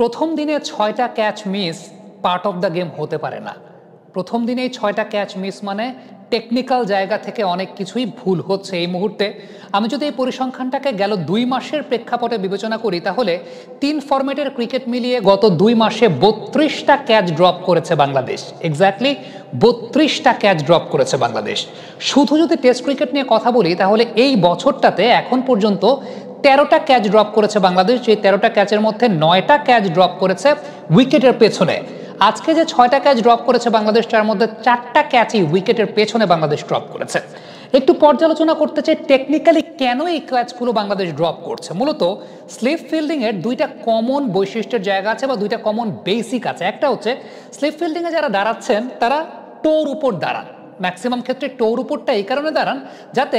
প্রথম দিনে ৬টা catch miss part of the game হতে পারে না। প্রথম দিনেই ৬টা ক্যাচ মিস মানে টেকনিক্যাল জায়গা থেকে অনেক কিছুই ভুল হচ্ছে এই মুহূর্তে। আমি যদি এই পরিসংখ্যানটাকে গেল ২ মাসের প্রেক্ষাপটে বিবেচনা করি, তাহলে ৩ ফরম্যাটের ক্রিকেট মিলিয়ে গত ২ মাসে ৩২টা ক্যাচ ড্রপ করেছে বাংলাদেশ। এক্স্যাক্টলি ৩২টা ক্যাচ ড্রপ করেছে বাংলাদেশ। শুধু যদি টেস্ট ক্রিকেট নিয়ে কথা বলি, তাহলে এই বছরটাতে এখন পর্যন্ত ১৩টা ক্যাচ ড্রপ করেছে বাংলাদেশ। যে ১৩টা ক্যাচের মধ্যে ৯টা ক্যাচ ড্রপ করেছে উইকেটের পেছনে। আজকে যে ৬টা ক্যাচ ড্রপ করেছে বাংলাদেশ, তার মধ্যে 4টা ক্যাচই উইকেটের পেছনে বাংলাদেশ ড্রপ করেছে। একটু পর্যালোচনা করতে চাই টেকনিক্যালি কেন এই ক্যাচগুলো বাংলাদেশ ড্রপ করছে। মূলত স্লিপ ফিল্ডিং এর দুইটা কমন বৈশিষ্ট্যের জায়গা আছে বা দুইটা কমন বেসিক আছে। একটা হচ্ছে স্লিপ ফিল্ডিং এ যারা দাঁড়াচ্ছেন তারা টোর উপর দাঁড়ান। ম্যাক্সিমাম ক্ষেত্রে টোর উপরটা এই কারণে দাঁড়ান যাতে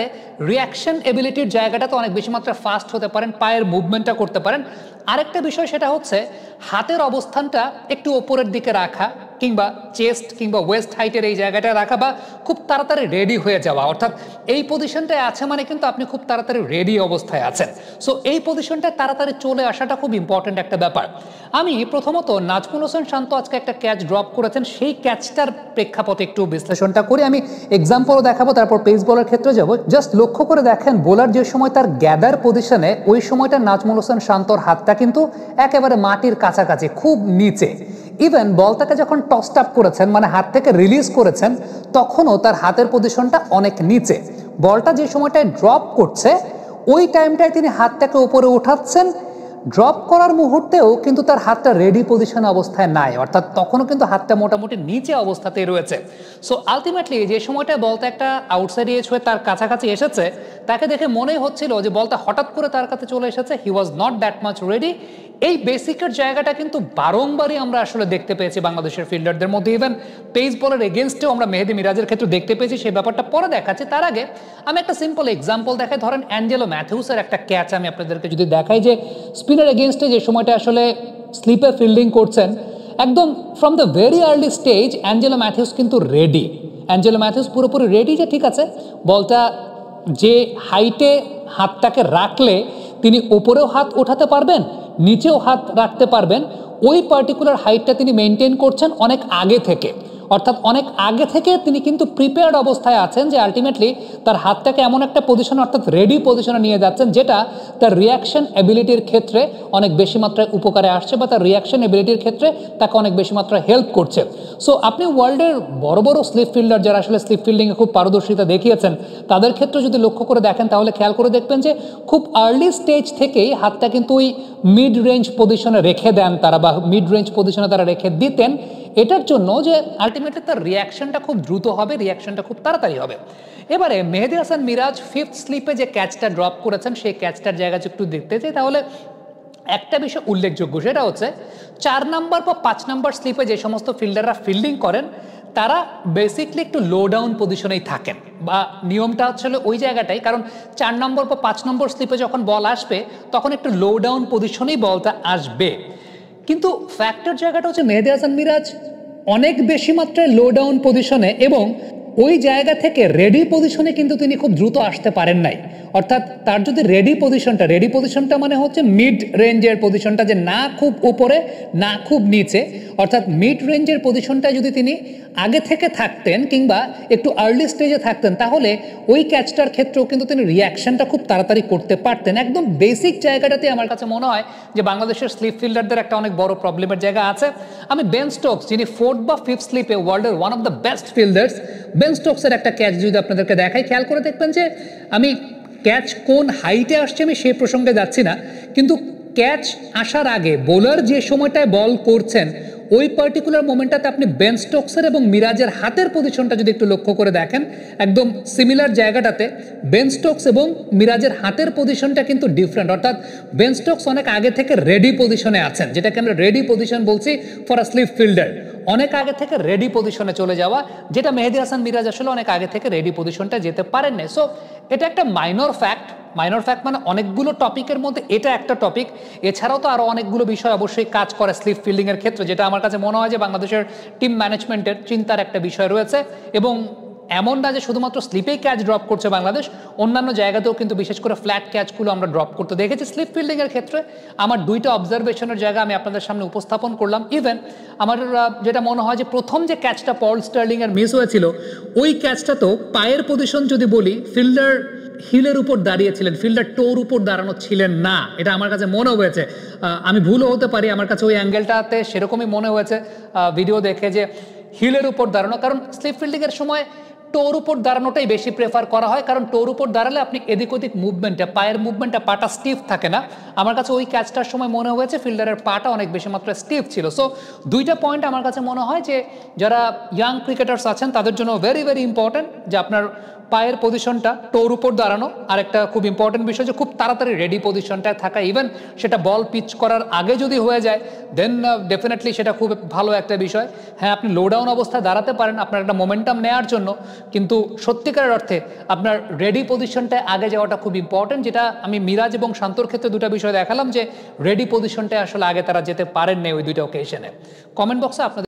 রিয়াকশন এবিলিটির জায়গাটাতে অনেক বেশি মাত্রা ফাস্ট হতে পারেন, পায়ের মুভমেন্টটা করতে পারেন। আরেকটা বিষয় সেটা হচ্ছে হাতের অবস্থানটা একটু ওপরের দিকে রাখা, কিংবা চেস্ট কিংবা ওয়েস্ট হাইটের এই জায়গাটা রাখা, বা খুব তাড়াতাড়ি রেডি হয়ে যাওয়া। অর্থাৎ এই পজিশনটায় আছে মানে কিন্তু আপনি খুব তাড়াতাড়ি রেডি অবস্থায় আছেন। সো এই পজিশনটায় তাড়াতাড়ি চলে আসাটা খুব ইম্পর্টেন্ট একটা ব্যাপার। আমি প্রথমত নাজমুল হোসেন শান্ত আজকে একটা ক্যাচ ড্রপ করেছেন, সেই ক্যাচটার প্রেক্ষাপটে একটু বিশ্লেষণটা করি। আমি এক্সাম্পলও দেখাবো, তারপর পেস বলের ক্ষেত্রে যাবো। জাস্ট লক্ষ্য করে দেখেন, বোলার যে সময় তার গ্যাদার পজিশনে, ওই সময়টা নাজমুল হোসেন শান্তর হাতটা কিন্তু একেবারে মাটির কাছাকাছি, খুব নিচে। ইভেন বলটাকে যখন টস আপ করেছেন, মানে হাত থেকে রিলিজ করেছেন, তখনও তার হাতের পজিশনটা অনেক নিচে। বলটা যে সময়টায় ড্রপ করছে ওই টাইমটায় তিনি হাতটাকে উপরে উঠাচ্ছেন। ড্রপ করার মুহূর্তেও কিন্তু তার হাতটা রেডি পজিশন অবস্থায় নাই, অর্থাৎ তখনও কিন্তু হাতটা মোটামুটি নিচে অবস্থাতেই রয়েছে। সো আলটিমেটলি যে সময়টায় বলটা একটা আউটসাইড এজ হয়ে তার কাছাকাছি এসেছে, তাকে দেখে মনেই হচ্ছিল যে বলটা হঠাৎ করে তার কাছে চলে এসেছে। He was not that much ready. এই বেসিকের জায়গাটা কিন্তু বারংবারই আমরা আসলে দেখতে পেয়েছি বাংলাদেশের ফিল্ডারদের মধ্যে। ইভেন পেস বলের এগেনস্টেও আমরা মেহেদী মিরাজের ক্ষেত্রে দেখতে পেয়েছি। সেই ব্যাপারটা পরে দেখাচ্ছি। তার আগে আমি একটা সিম্পল এক্সাম্পল দেখাই। ধরেন অ্যাঞ্জেলো ম্যাথিউসের একটা ক্যাচ আমি আপনাদেরকে যদি দেখাই, যে স্পিনের এগেনস্টে যে সময়টা আসলে স্লিপে ফিল্ডিং করছেন, একদম from the very early stage Angelo Mathews কিন্তু রেডি। অ্যাঞ্জেলো ম্যাথিউস পুরোপুরি রেডি, যে ঠিক আছে বলটা যে হাইটে হাতটাকে রাখলে তিনি ওপরেও হাত ওঠাতে পারবেন, নিচেও হাত রাখতে পারবেন, ওই পার্টিকুলার হাইটটা তিনি মেনটেন করছেন অনেক আগে থেকে। অর্থাৎ অনেক আগে থেকে তিনি কিন্তু প্রিপেয়ার্ড অবস্থায় আছেন, যে আলটিমেটলি তার হাতটাকে এমন একটা পজিশনে, অর্থাৎ রেডি পজিশনে নিয়ে যাচ্ছেন, যেটা তার রিয়াকশন এবিলিটির ক্ষেত্রে অনেক বেশি মাত্রায় উপকারে আসছে, বা তার রিয়াকশন এবিলিটির ক্ষেত্রে তাকে অনেক বেশি মাত্রায় হেল্প করছে। সো আপনি ওয়ার্ল্ডের বড় বড় স্লিপ ফিল্ডার যারা আসলে স্লিপ ফিল্ডিংয়ে খুব পারদর্শিতা দেখিয়েছেন, তাদের ক্ষেত্রে যদি লক্ষ্য করে দেখেন, তাহলে খেয়াল করে দেখবেন যে খুব আর্লি স্টেজ থেকেই হাতটা কিন্তু ওই মিড রেঞ্জ পজিশনে রেখে দেন তারা, বা মিড রেঞ্জ পজিশনে তারা রেখে দিতেন, এটার জন্য যে আলটিমেটলি তার রিয়াকশনটা খুব দ্রুত হবে, রিয়াকশনটা খুব তাড়াতাড়ি হবে। এবারে মেহেদী হাসান মিরাজ ফিফথ স্লিপে যে ক্যাচটা ড্রপ করেছেন, সেই ক্যাচটার জায়গা একটু দেখতে চাই, তাহলে একটা বিষয় উল্লেখযোগ্য, সেটা হচ্ছে ৪ নম্বর বা ৫ নম্বর স্লিপে যে সমস্ত ফিল্ডাররা ফিল্ডিং করেন, তারা বেসিকলি একটু লো ডাউন পজিশনেই থাকেন, বা নিয়মটা হচ্ছে ওই জায়গাটাই। কারণ ৪ নম্বর বা ৫ নম্বর স্লিপে যখন বল আসবে, তখন একটু লো ডাউন পজিশনেই বলটা আসবে। কিন্তু ফ্যাক্টর জায়গাটা হচ্ছে মেহেদী হাসান মিরাজ অনেক বেশি মাত্রায় লো ডাউন পজিশনে, এবং ওই জায়গা থেকে রেডি পজিশনে কিন্তু তিনি খুব দ্রুত আসতে পারেন নাই। অর্থাৎ তার যদি রেডি পজিশনটা মানে হচ্ছে মিড রেঞ্জের পজিশনটা, যে না খুব উপরে না খুব নিচে, অর্থাৎ মিড রেঞ্জের পজিশনটা যদি তিনি আগে থেকে থাকতেন কিংবা একটু আর্লি স্টেজে থাকতেন, তাহলে ওই ক্যাচটার ক্ষেত্রেও কিন্তু তিনি রিয়াকশনটা খুব তাড়াতাড়ি করতে পারতেন। একদম বেসিক জায়গাটাতে আমার কাছে মনে হয় যে বাংলাদেশের স্লিপ ফিল্ডারদের একটা অনেক বড় প্রবলেমের জায়গা আছে। আমি বেন স্টোকস, যিনি 4th বা 5th স্লিপে ওয়ার্ল্ডের one of the best fielders, Ben স্টোকসের একটা ক্যাচ যদি আপনাদেরকে দেখাই, খেয়াল করে দেখবেন যে আমি ক্যাচ কোন হাইটে আসছে আমি সেই প্রসঙ্গে যাচ্ছি না, কিন্তু ক্যাচ আসার আগে বোলার যে সময়টায় বল করছেন, ওই পার্টিকুলার মোমেন্টটাতে আপনি বেন স্টোকসের এবং মিরাজের হাতের পজিশনটা যদি একটু লক্ষ্য করে দেখেন, একদম সিমিলার জায়গাটাতে বেন স্টোকস এবং মিরাজের হাতের পজিশনটা কিন্তু ডিফারেন্ট। অর্থাৎ বেন স্টোকস অনেক আগে থেকে রেডি পজিশনে আছেন, যেটাকে আমরা রেডি পজিশন বলছি ফর আ স্লিপ ফিল্ডার। অনেক আগে থেকে রেডি পজিশনে চলে যাওয়া, যেটা মেহেদী হাসান মিরাজ আসলে অনেক আগে থেকে রেডি পজিশনটা যেতে পারেন না। সো এটা একটা মাইনর ফ্যাক্ট মানে অনেকগুলো টপিকের মধ্যে এটা একটা টপিক। এছাড়াও তো আরও অনেকগুলো বিষয় অবশ্যই কাজ করে স্লিপ ফিল্ডিংয়ের ক্ষেত্রে, যেটা আমার কাছে মনে হয় যে বাংলাদেশের টিম ম্যানেজমেন্টের চিন্তার একটা বিষয় রয়েছে। এবং এমন না যে শুধুমাত্র স্লিপেই ক্যাচ ড্রপ করছে বাংলাদেশ, অন্যান্য জায়গাতেও কিন্তু বিশেষ করে ফ্ল্যাট ক্যাচগুলো আমরা ড্রপ করতে দেখেছি। স্লিপ ফিল্ডিংয়ের ক্ষেত্রে আমার দুইটা অবজারভেশনের জায়গা আমি আপনাদের সামনে উপস্থাপন করলাম। ইভেন আমার যেটা মনে হয় যে প্রথম যে ক্যাচটা পল স্টার্লিংয়ের মিস হয়েছিল, ওই ক্যাচটা তো পায়ের পজিশন যদি বলি, ফিল্ডার হিলের উপর দাঁড়িয়েছিলেন, ফিল্ডার টোর উপর দাঁড়ানো ছিলেন না, এটা আমার কাছে মনে হয়েছে। আমি ভুলও হতে পারি, আমার কাছে ওই অ্যাঙ্গেলটাতে সেরকমই মনে হয়েছে ভিডিও দেখে যে হিলের উপর দাঁড়ানো। কারণ স্লিপ ফিল্ডিংয়ের সময় টোর উপর দাঁড়ানোটাই বেশি প্রেফার করা হয়, কারণ টোর উপর দাঁড়ালে আপনি এদিক ওদিক মুভমেন্টটা, পায়ের মুভমেন্টটা, পাটা স্টিফ থাকে না। আমার কাছে ওই ক্যাচটার সময় মনে হয়েছে ফিল্ডারের পাটা অনেক বেশি মাত্রায় স্টিফ ছিল। সো দুইটা পয়েন্ট আমার কাছে মনে হয় যে যারা ইয়াং ক্রিকেটার্স আছেন তাদের জন্য ভেরি ভেরি ইম্পর্টেন্ট যে আপনার পায়ের পজিশনটা টোর উপর দাঁড়ানো, আর একটা খুব ইম্পর্টেন্ট বিষয় যে খুব তাড়াতাড়ি রেডি পজিশনটায় থাকা। ইভেন সেটা বল পিচ করার আগে যদি হয়ে যায় দেন ডেফিনেটলি সেটা খুব ভালো একটা বিষয়। হ্যাঁ, আপনি লো ডাউন অবস্থায় দাঁড়াতে পারেন আপনার একটা মোমেন্টাম নেওয়ার জন্য, কিন্তু সত্যিকারের অর্থে আপনার রেডি পজিশনটায় আগে যাওয়াটা খুব ইম্পর্টেন্ট, যেটা আমি মিরাজ এবং শান্তর ক্ষেত্রে দুটা বিষয় দেখালাম যে রেডি পজিশনটায় আসলে আগে তারা যেতে পারেননি ওই দুইটা ওকেশনে। কমেন্ট বক্সে আপনাদের